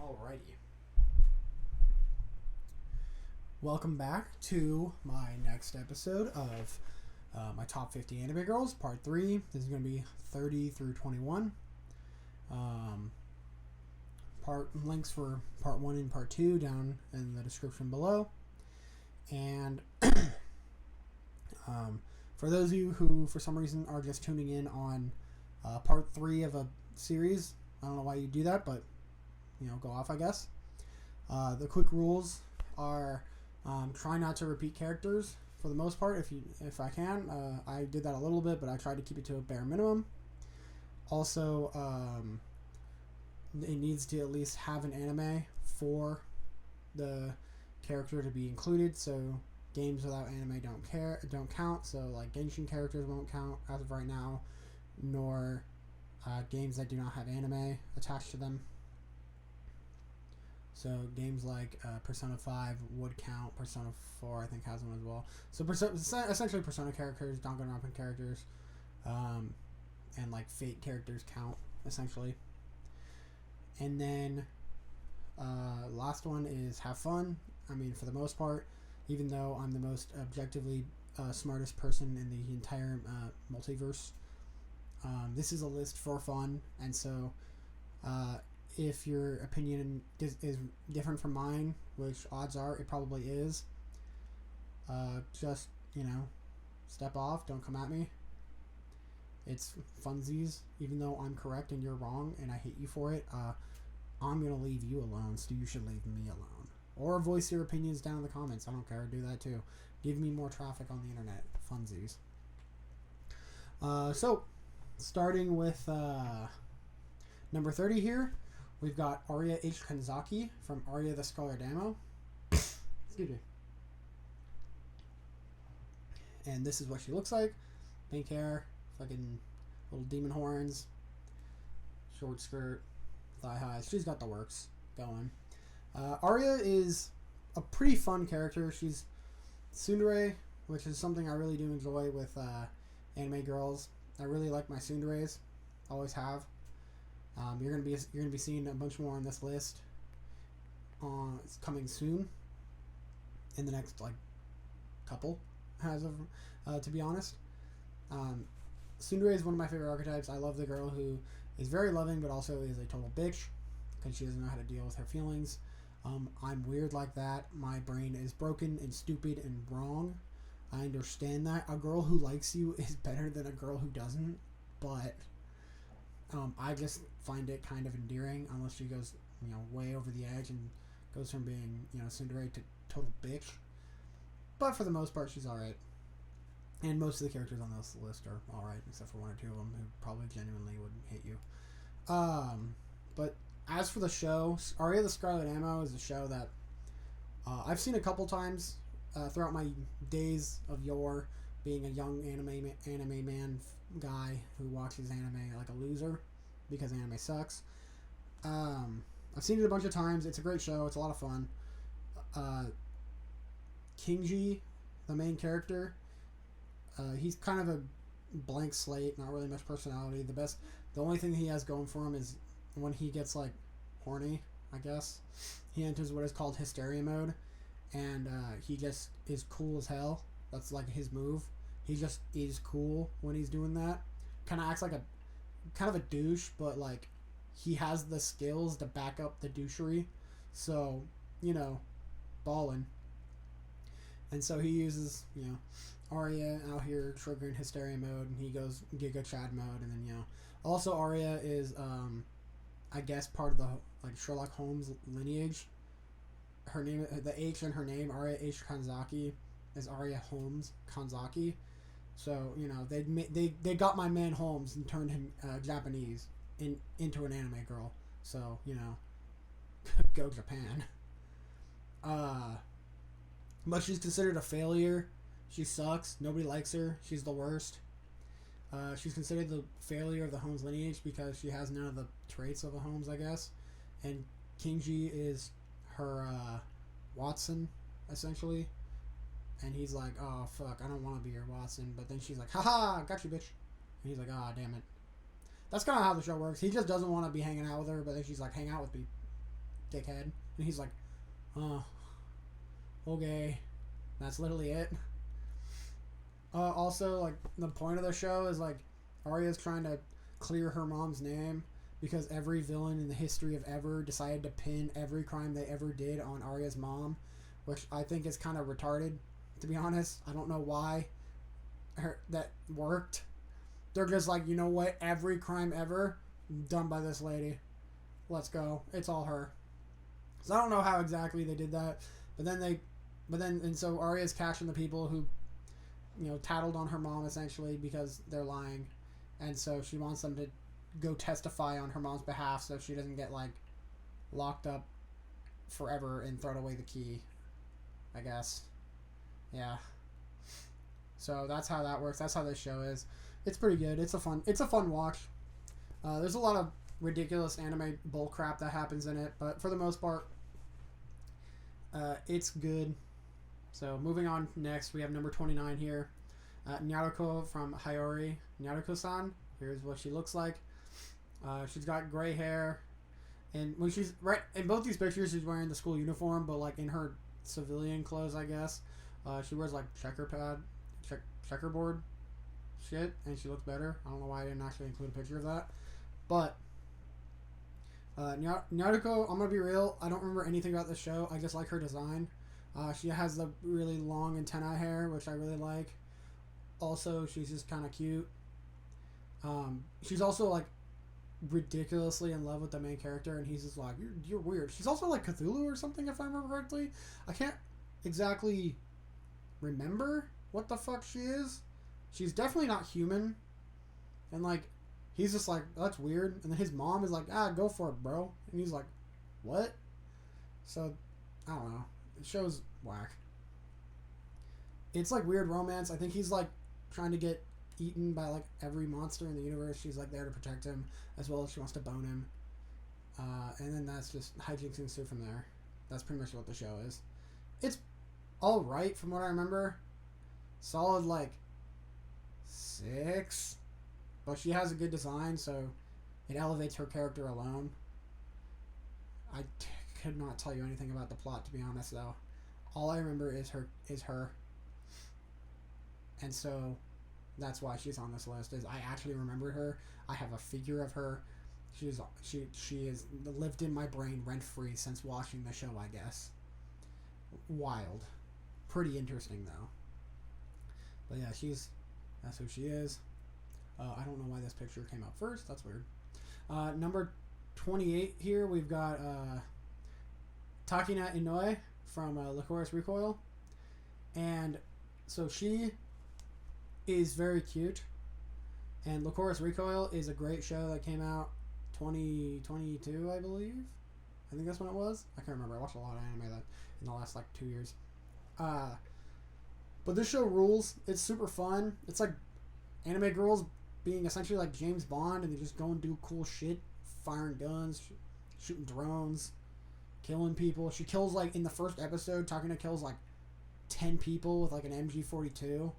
Alrighty. Welcome back to my next episode of my top 50 anime girls, part 3. This is going to be 30 through 21. Links for part 1 and part 2 down in the description below. And for those of you who for some reason are just tuning in on part 3 of a series, I don't know why you do that, but go off, I guess. The quick rules are try not to repeat characters for the most part if I can. I did that a little bit, but I tried to keep it to a bare minimum. Also, it needs to at least have an anime for the character to be included. So games without anime don't count. So like Genshin characters won't count as of right now, nor games that do not have anime attached to them. So games like Persona 5 would count. Persona 4 I think has one as well. So essentially Persona characters, Danganronpa characters, and like Fate characters count essentially. And then last one is have fun. I mean, for the most part, even though I'm the most objectively smartest person in the entire multiverse, this is a list for fun. And so if your opinion is different from mine, which odds are it probably is, just, step off. Don't come at me. It's funsies. Even though I'm correct and you're wrong and I hate you for it, I'm going to leave you alone, so you should leave me alone. Or voice your opinions down in the comments. I don't care. Do that too. Give me more traffic on the internet. Funsies. So, starting with number 30 here, we've got Arya H Kanzaki from Arya the Scarlet Demo. Excuse me. And this is what she looks like. Pink hair, fucking little demon horns, short skirt, thigh highs. She's got the works going. Arya is a pretty fun character. She's tsundere, which is something I really do enjoy with anime girls. I really like my tsunderes. Always have. You're gonna be seeing a bunch more on this list. It's coming soon. In the next couple, as of to be honest. Tsundere is one of my favorite archetypes. I love the girl who is very loving, but also is a total bitch because she doesn't know how to deal with her feelings. I'm weird like that. My brain is broken and stupid and wrong. I understand that. A girl who likes you is better than a girl who doesn't, but I just find it kind of endearing unless she goes, way over the edge and goes from being, tsundere to total bitch. But for the most part, she's alright. And most of the characters on this list are alright, except for one or two of them who probably genuinely would hit you. But as for the show, Arya the Scarlet Ammo is a show that I've seen a couple times throughout my days of yore, being a young anime man guy who watches anime like a loser because anime sucks. I've seen it a bunch of times. It's a great show. It's a lot of fun. Kinji, the main character, he's kind of a blank slate, not really much personality. The only thing he has going for him is when he gets horny, I guess, he enters what is called hysteria mode, and he just is cool as hell. That's his move. He just is cool when he's doing that. Kind of acts like a douche, but he has the skills to back up the douchery. So, ballin'. And so he uses, Arya out here triggering hysteria mode, and he goes Giga Chad mode, and then, Also, Arya is, I guess, part of the, Sherlock Holmes lineage. Her name, the H in her name, Arya H Kanzaki, is Arya Holmes Kanzaki. So, they got my man Holmes and turned him Japanese into an anime girl. So, go Japan. But she's considered a failure. She sucks. Nobody likes her. She's the worst. She's considered the failure of the Holmes lineage because she has none of the traits of a Holmes, I guess. And Kinji is her Watson, essentially. And he's like, oh, fuck, I don't want to be your Watson. But then she's like, haha, got you, bitch. And he's like, ah, oh, damn it. That's kind of how the show works. He just doesn't want to be hanging out with her, but then she's like, hang out with me. dickhead. And he's like, oh, okay. That's literally it. Also, like, the point of the show is, like, Arya's trying to clear her mom's name because every villain in the history of ever decided to pin every crime they ever did on Arya's mom, which I think is kind of retarded, to be honest. I don't know why that worked. They're just like, you know what? Every crime ever done by this lady. Let's go. It's all her. So I don't know how exactly they did that, and so Arya's cashing the people who, you know, tattled on her mom essentially because they're lying, and so she wants them to go testify on her mom's behalf so she doesn't get, like, locked up forever and thrown away the key, I guess. Yeah. So that's how that works. That's how this show is. It's pretty good. It's a fun watch. There's a lot of ridiculous anime bullcrap that happens in it, but for the most part, it's good. So moving on next, we have number 29 here. Naroko from Hayori Naroko-san. Here's what she looks like. She's got gray hair, and when she's right in both these pictures, she's wearing the school uniform, but like in her civilian clothes, I guess. She wears like checkerboard shit, and she looks better. I don't know why I didn't actually include a picture of that, but Naroko, I'm gonna be real, I don't remember anything about the show. I just like her design. She has the really long antenna hair, which I really like. Also, she's just kind of cute. She's also like ridiculously in love with the main character, and he's just like, you're weird. She's also like Cthulhu or something, if I remember correctly. I can't exactly remember what the fuck she is. She's definitely not human, and like, he's just like, that's weird. And then his mom is like, go for it, bro. And he's like, what? So, I don't know. The show's whack. It's like weird romance. I think he's like trying to get eaten by like every monster in the universe. She's like there to protect him, as well as she wants to bone him. And then that's just hijinks ensue from there. That's pretty much what the show is. It's alright from what I remember. Solid like 6. But she has a good design, so it elevates her character alone. I could not tell you anything about the plot, to be honest, though. All I remember is her. And so that's why she's on this list. Is I actually remembered her. I have a figure of her. She has lived in my brain rent free since watching the show, I guess. Wild. Pretty interesting though. But yeah, that's who she is. I don't know why this picture came up first. That's weird. Number 28 here, we've got Takina Inuy from Licorice Recoil. And so she is very cute. And Licorice Recoil is a great show that came out 2022, I believe. I think that's when it was. I can't remember. I watched a lot of anime that in the last like 2 years. But this show rules. It's super fun. It's like anime girls being essentially like James Bond, and they just go and do cool shit, firing guns, shooting drones, killing people. She kills, like, in the first episode, Takina kills like 10 people with like an MG42,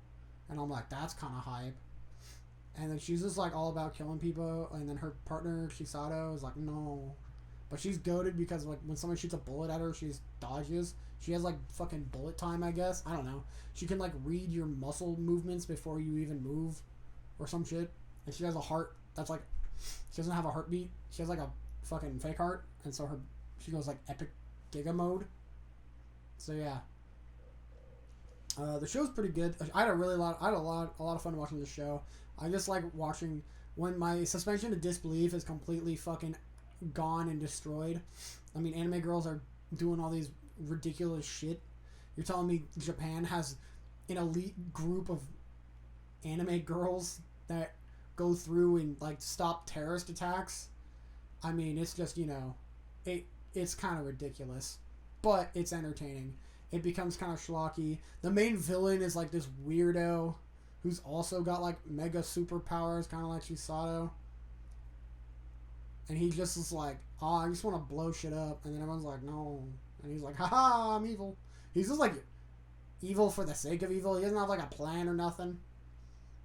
and I'm like, that's kind of hype. And then she's just like all about killing people, and then her partner Chisato is like, no, but she's goated because like when someone shoots a bullet at her, she dodges. She has like fucking bullet time, I guess. I don't know. She can like read your muscle movements before you even move, or some shit. And she has a heart that's like, she doesn't have a heartbeat. She has like a fucking fake heart, and so she goes like epic giga mode. So yeah. The show's pretty good. I had a lot of fun watching this show. I just like watching when my suspension of disbelief is completely fucking gone and destroyed. I mean, anime girls are doing all these ridiculous shit. You're telling me Japan has an elite group of anime girls that go through and like stop terrorist attacks? I mean, it's just, you know, it's kind of ridiculous, but it's entertaining. It becomes kind of schlocky. The main villain is like this weirdo who's also got like mega superpowers, kind of like Chisato. And he just is like, oh, I just want to blow shit up. And then everyone's like, no. And he's like, haha, I'm evil. He's just like evil for the sake of evil. He doesn't have like a plan or nothing.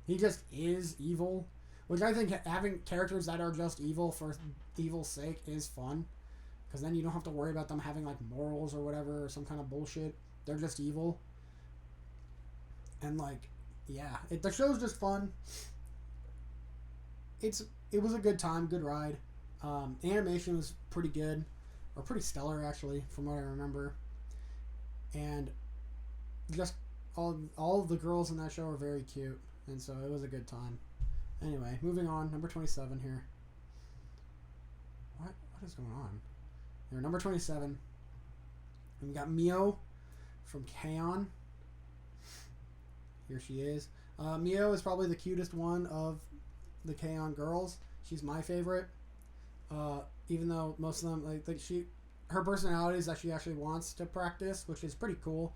He just is evil. Which I think having characters that are just evil for evil's sake is fun. because then you don't have to worry about them having like morals or whatever or some kind of bullshit. They're just evil. And like, yeah, the show's just fun. It was a good time, good ride. Animation was pretty good, or pretty stellar actually, from what I remember. And just all of the girls in that show are very cute, and so it was a good time. Anyway, moving on, number 27 here. What is going on? Here, number 27. And we got Mio from Kion. Here she is. Mio is probably the cutest one of the Kion girls. She's my favorite. Even though most of them her personality is that she actually wants to practice, which is pretty cool.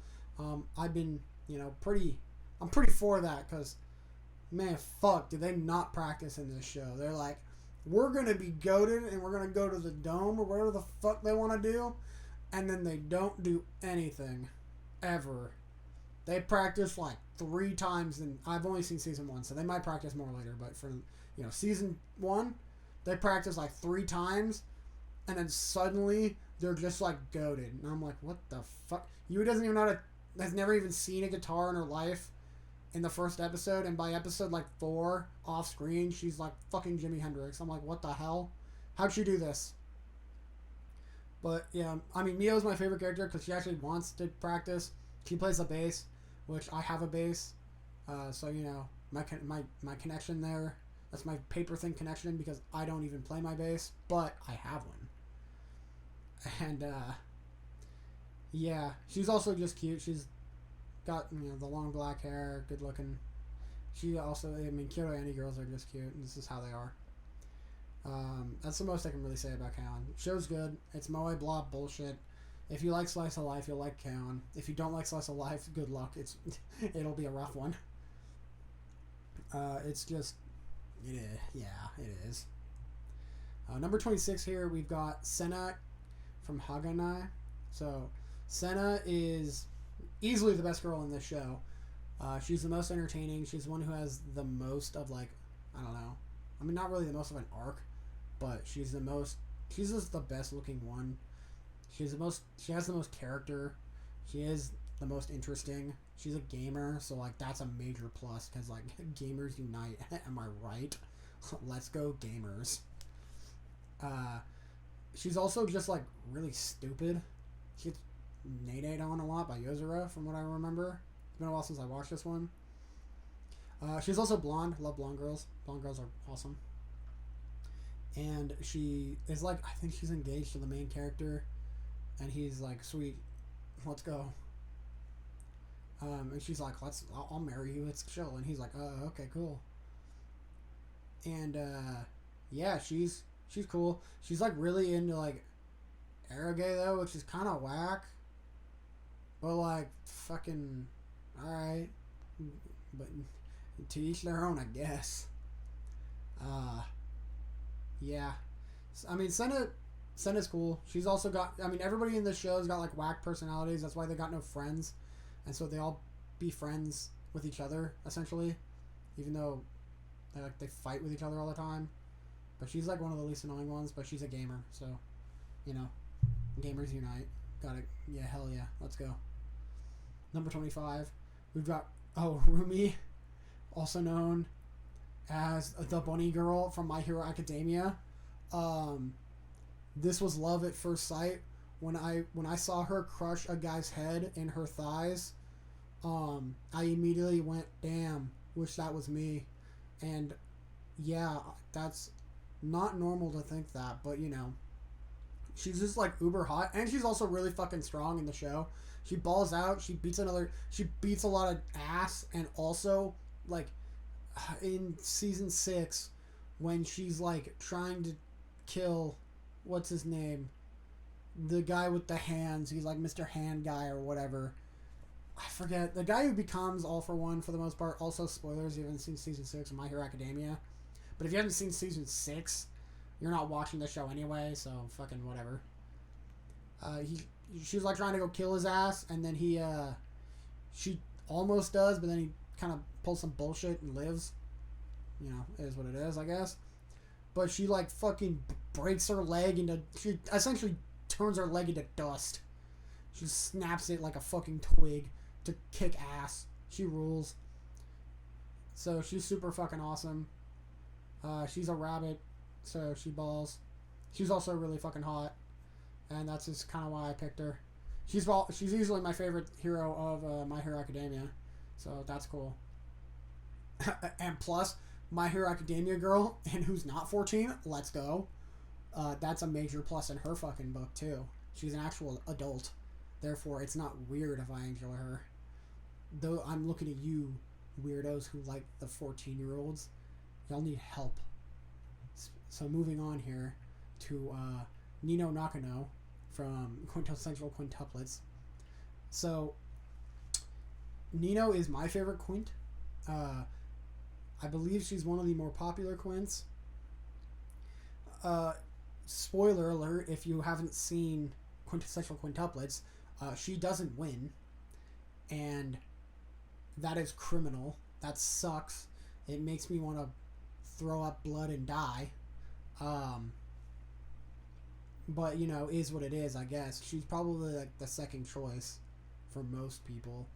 I've been, I'm pretty for that, because, man, fuck, do they not practice in this show? They're like, we're gonna be goated and we're gonna go to the dome or whatever the fuck they want to do, and then they don't do anything ever. They practice like 3 times, and I've only seen season 1, so they might practice more later. But for season 1, they practice like 3 times, and then suddenly they're just like goated, and I'm like, what the fuck? You doesn't even know how to, has never even seen a guitar in her life in the first episode, and by episode like 4 off screen, she's like fucking Jimi Hendrix. I'm like, what the hell? How'd she do this? But yeah, I mean, Mio's my favorite character because she actually wants to practice. She plays the bass, which I have a bass, so my connection there. That's my paper thin connection, because I don't even play my bass, but I have one. And yeah, she's also just cute. She's got the long black hair, good looking. She also, Kyoto Annie girls are just cute, and this is how they are. That's the most I can really say about Kaon. Show's good. It's moe blah bullshit. If you like slice of life, you'll like Kaon. If you don't like slice of life, good luck. It'll be a rough one. It's just, it is. Number 26 here, we've got Senna from Haganai. So Senna is easily the best girl in this show. She's the most entertaining. She's the one who has the most of, like, I don't know. I mean, not really the most of an arc, but she's just the best looking one. She has the most character. She is the most interesting. She's a gamer, so like that's a major plus, because like gamers unite. Am I right? Let's go gamers. She's also just like really stupid. She gets nade on a lot by Yozora, from what I remember. It's been a while since I watched this one. She's also blonde. Love blonde girls. Blonde girls are awesome. And she is like, I think she's engaged to the main character, and he's like, sweet, let's go. And she's like, I'll marry you, it's chill. And he's like, okay, cool. And yeah, she's cool. She's like really into like eroge though, which is kind of whack. But like, fucking, alright. But to each their own, I guess. Yeah. I mean, Senna's cool. She's also got, I mean, everybody in this show has got like whack personalities. That's why they got no friends. And so they all be friends with each other, essentially. Even though they fight with each other all the time. But she's like one of the least annoying ones, but she's a gamer. So, gamers unite. Got it. Yeah, hell yeah. Let's go. Number 25. We've got, Rumi, also known as the bunny girl from My Hero Academia. This was love at first sight. When I saw her crush a guy's head in her thighs, I immediately went, damn, wish that was me. And yeah, that's not normal to think that, but she's just like uber hot, and she's also really fucking strong in the show. She balls out, she beats a lot of ass, and also like in season 6 when she's like trying to kill, what's his name? The guy with the hands. He's like Mr. Hand Guy or whatever. I forget. The guy who becomes All for One for the most part. Also, spoilers, you haven't seen season 6 of My Hero Academia. But if you haven't seen season 6, you're not watching the show anyway, so fucking whatever. She's like trying to go kill his ass, and then she almost does, but then he kind of pulls some bullshit and lives. It is what it is, I guess. But she like fucking breaks her leg she essentially turns her leg into dust. She snaps it like a fucking twig to kick ass. She rules. So she's super fucking awesome. She's a rabbit, so she balls. She's also really fucking hot, and that's just kind of why I picked her. She's easily my favorite hero of My Hero Academia, so that's cool. And plus, My Hero Academia girl, and who's not 14, let's go. That's a major plus in her fucking book, too. She's an actual adult. Therefore, it's not weird if I enjoy her. Though I'm looking at you, weirdos who like the 14-year-olds. Y'all need help. So moving on here to Nino Nakano from Quintessential Quintuplets. So, Nino is my favorite quint. I believe she's one of the more popular quints. Spoiler alert, if you haven't seen Quintessential Quintuplets, she doesn't win. And that is criminal. That sucks. It makes me want to throw up blood and die. But, you know, is what it is, I guess. She's probably, like, the second choice for most people.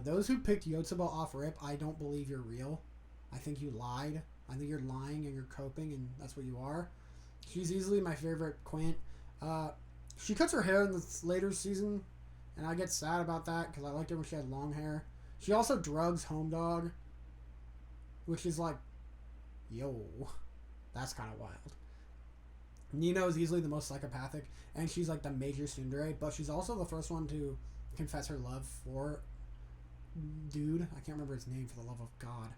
Those who picked Yotsuba off rip, I don't believe you're real. I think you lied. I think you're lying and you're coping, and that's what you are. She's easily my favorite quint. She cuts her hair in this later season, and I get sad about that, because I liked her when she had long hair. She also drugs Home Dog, which is like, yo, that's kind of wild. Nino is easily the most psychopathic, and she's like the major tsundere, but she's also the first one to confess her love for dude. I can't remember his name, for the love of God.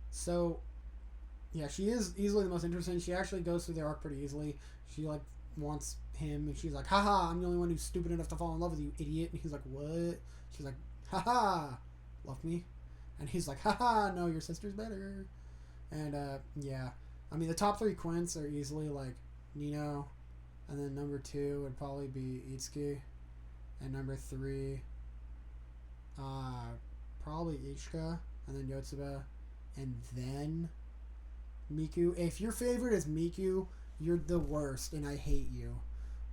So, yeah, she is easily the most interesting. She actually goes through the arc pretty easily. She, like, wants him, and she's like, haha, I'm the only one who's stupid enough to fall in love with you, idiot. And he's like, what? She's like, haha, love me? And he's like, haha, no, your sister's better. And, yeah. I mean, the top three quints are easily, like, Nino, and then number 2 would probably be Itsuki, and number 3, probably Ichika, and then Yotsuba, and then Miku. If your favorite is Miku, you're the worst, and I hate you.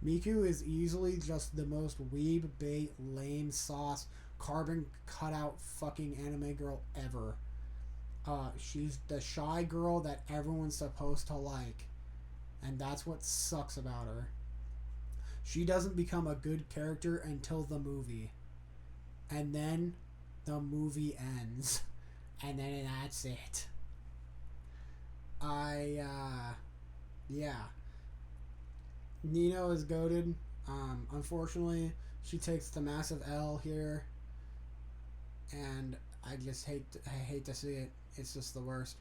Miku is easily just the most weeb bait, lame sauce, carbon cutout fucking anime girl ever. She's the shy girl that everyone's supposed to like, and that's what sucks about her. She doesn't become a good character until the movie, and then the movie ends, and then that's it. Yeah. Nino is goated. Unfortunately, she takes the massive L here, and I hate to see it. It's just the worst.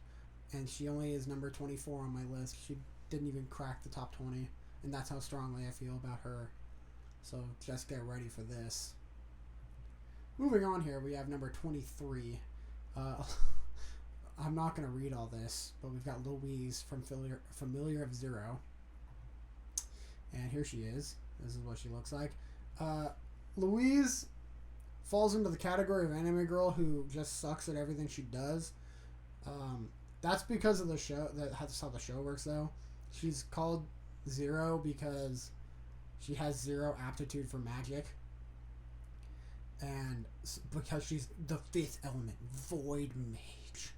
And she only is number 24 on my list. She didn't even crack the top 20, and that's how strongly I feel about her. So just get ready for this. Moving on here, we have number 23. I'm not going to read all this, but we've got Louise from Familiar of Zero. And here she is. This is what she looks like. Louise falls into the category of anime girl who just sucks at everything she does. That's because of the show. That's how the show works, though. She's called Zero because she has zero aptitude for magic. And because she's the 5th element, Void Mage.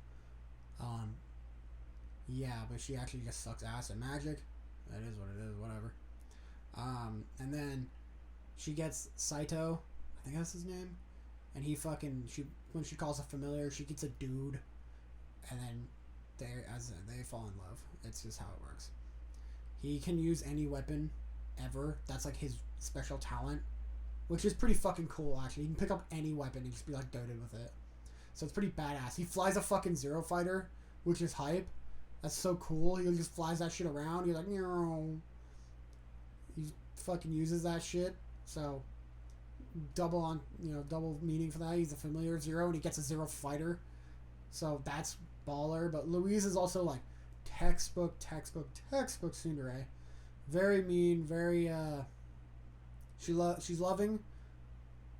Yeah, but she actually just sucks ass at magic. That is what it is, whatever. And then she gets Saito, I think that's his name, and when she calls a familiar, she gets a dude, and then they fall in love. It's just how it works. He can use any weapon ever. That's like his special talent, which is pretty fucking cool, actually. He can pick up any weapon and just be like goated with it. So it's pretty badass. He flies a fucking Zero Fighter, which is hype. That's so cool. He just flies that shit around. He's like, no. He fucking uses that shit. So double meaning for that. He's a familiar Zero, and he gets a Zero Fighter. So that's baller. But Louise is also like textbook tsundere. Very mean. Very she's loving,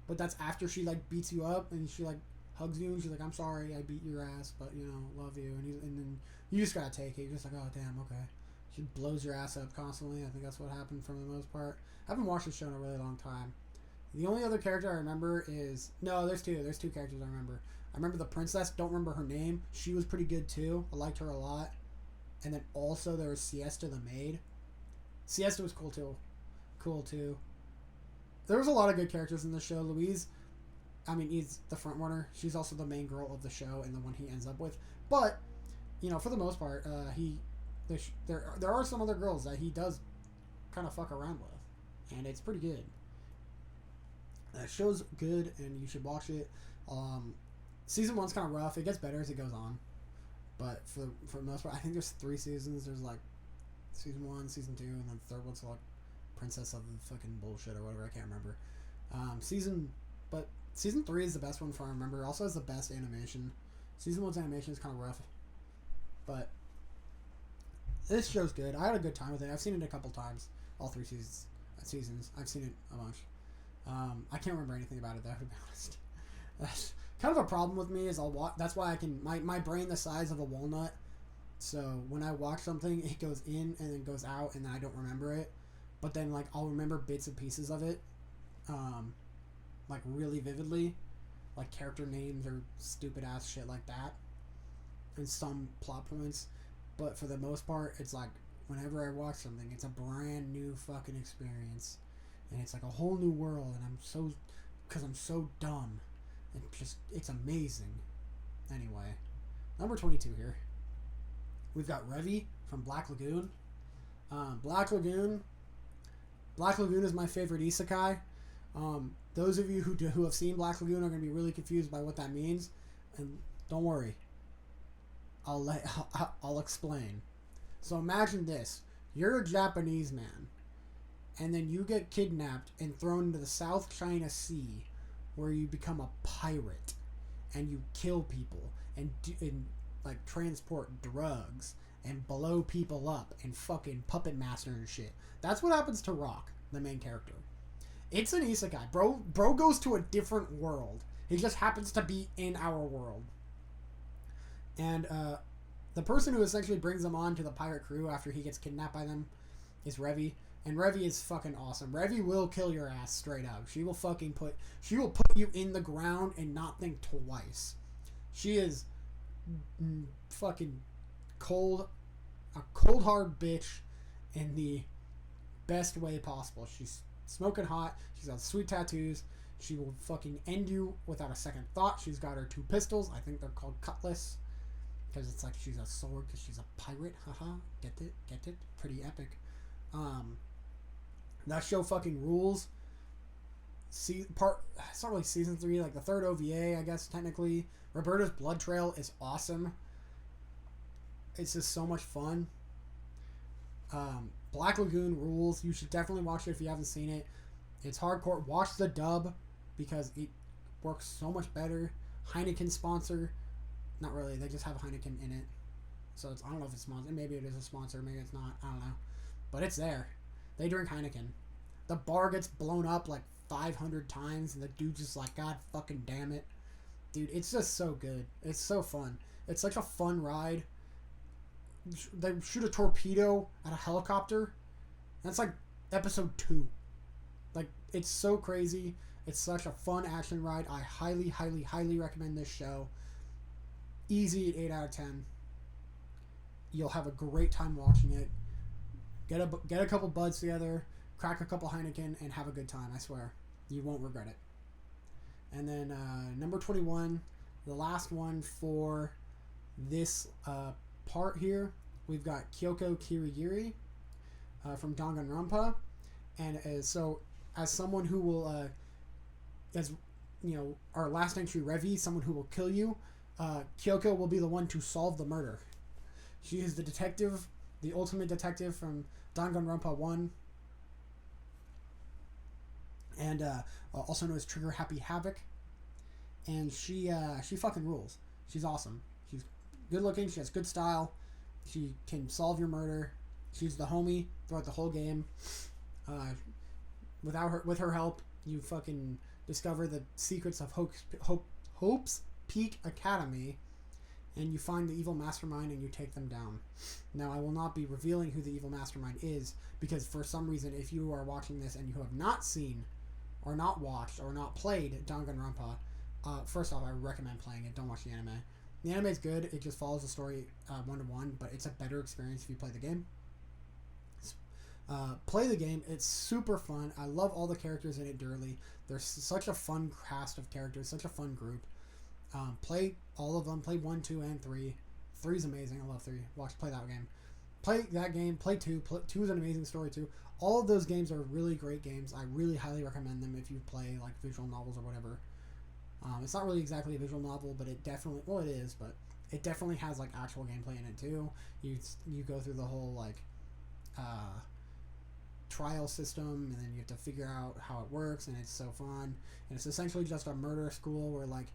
but that's after she like beats you up and she like hugs you and she's like, I'm sorry I beat your ass, but you know, love you. And then you just gotta take it. You're just like, oh damn, okay. She blows your ass up constantly. I think that's what happened for the most part. I haven't watched the show in a really long time. The only other character I remember is... No, there's two. There's two characters I remember. I remember the princess. Don't remember her name. She was pretty good too. I liked her a lot. And then also there was Siesta the maid. Siesta was cool too. Cool too. There was a lot of good characters in the show. Louise, I mean, he's the front runner. She's also the main girl of the show and the one he ends up with. But, you know, for the most part, there are some other girls that he does kind of fuck around with. And it's pretty good. That show's good, and you should watch it. Season 1's kind of rough. It gets better as it goes on. But for the most part, I think there's 3 seasons. There's like season 1, season 2, and then the third one's like Princess of the fucking bullshit or whatever. I can't remember. Season 3 is the best one, if I remember. It also has the best animation. Season 1's animation is kind of rough. But this show's good. I had a good time with it. I've seen it a couple times. All 3 seasons. I've seen it a bunch. I can't remember anything about it though, to be honest. That's kind of a problem with me is that's why I can my brain the size of a walnut. So when I watch something, it goes in and then goes out, and then I don't remember it. But then like I'll remember bits and pieces of it, like really vividly, like character names or stupid ass shit like that, and some plot points. But for the most part, it's like whenever I watch something, it's a brand new fucking experience. And it's like a whole new world, and I'm so dumb. And it's amazing. Anyway, number 22 here. We've got Revi from Black Lagoon. Black Lagoon is my favorite isekai. Those of you who have seen Black Lagoon are going to be really confused by what that means. And don't worry. I'll explain. So imagine this. You're a Japanese man. And then you get kidnapped and thrown into the South China Sea, where you become a pirate, and you kill people and like transport drugs and blow people up and fucking puppet master and shit. That's what happens to Rock, the main character. It's an isekai. Bro goes to a different world. He just happens to be in our world. And the person who essentially brings him on to the pirate crew after he gets kidnapped by them is Revi. And Revi is fucking awesome. Revi will kill your ass straight up. She will put you in the ground and not think twice. She is fucking a cold hard bitch in the best way possible. She's smoking hot. She's got sweet tattoos. She will fucking end you without a second thought. She's got her 2 pistols. I think they're called cutlass. Because it's like she's a sword because she's a pirate. Haha. Get it? Pretty epic. That show fucking rules. It's not really season 3, like the 3rd OVA, I guess, technically. Roberta's Blood Trail is awesome. It's just so much fun. Black Lagoon rules. You should definitely watch it if you haven't seen it. It's hardcore. Watch the dub because it works so much better. Heineken sponsor. Not really. They just have Heineken in it. So I don't know if it's sponsored. Maybe it is a sponsor. Maybe it's not. I don't know. But it's there. They drink Heineken. The bar gets blown up like 500 times, and the dude's just like, God fucking damn it. Dude, it's just so good. It's so fun. It's such a fun ride. They shoot a torpedo at a helicopter. That's like episode 2. Like, it's so crazy. It's such a fun action ride. I highly, highly, highly recommend this show. Easy at 8 out of 10. You'll have a great time watching it. Get a couple buds together, crack a couple Heineken, and have a good time. I swear. You won't regret it. And then number 21, the last one for this part here, we've got Kyoko Kirigiri from Danganronpa. And so, as someone who will, as you know, our last entry, Revi, someone who will kill you, Kyoko will be the one to solve the murder. She is the detective, the ultimate detective from Danganronpa 1. And also known as Trigger Happy Havoc. And she fucking rules. She's awesome. She's good looking. She has good style. She can solve your murder. She's the homie throughout the whole game. With her help, you fucking discover the secrets of Hope's Peak Academy, and you find the evil mastermind and you take them down. Now, I will not be revealing who the evil mastermind is, because for some reason, if you are watching this and you have not seen or not watched or not played Danganronpa, first off, I recommend playing it. Don't watch the anime. The anime is good. It just follows the story one-to-one, but it's a better experience if you play the game. Play the game. It's super fun. I love all the characters in it dearly. There's such a fun cast of characters, such a fun group. Play all of them. Play 1, 2, and 3. 3 is amazing. I love 3. Play that game. Play that game. Play 2. 2 is an amazing story too. All of those games are really great games. I really highly recommend them if you play like visual novels or whatever. It's not really exactly a visual novel, but it definitely, well, it is, but it definitely has like actual gameplay in it too. You go through the whole like trial system, and then you have to figure out how it works, and it's so fun. And it's essentially just a murder school where like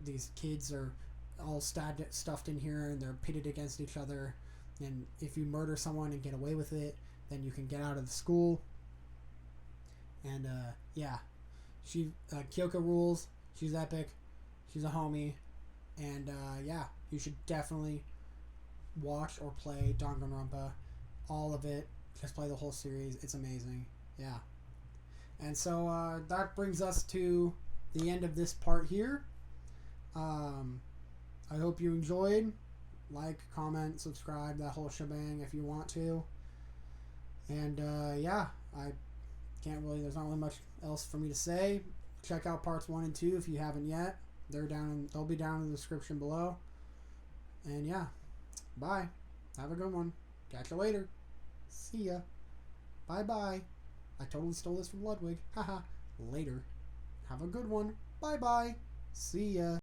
these kids are all stuffed in here, and they're pitted against each other. And if you murder someone and get away with it, then you can get out of the school. And yeah, Kyoko rules. She's epic. She's a homie. And yeah, you should definitely watch or play Danganronpa. All of it. Just play the whole series. It's amazing. Yeah. And so that brings us to the end of this part here. I hope you enjoyed. Like, comment, subscribe, that whole shebang if you want to. And yeah, there's not really much else for me to say. Check out parts 1 and 2 if you haven't yet. They'll be down in the description below. And yeah, bye. Have a good one. Catch you later. See ya. Bye bye. I totally stole this from Ludwig. Haha. Later. Have a good one. Bye bye. See ya.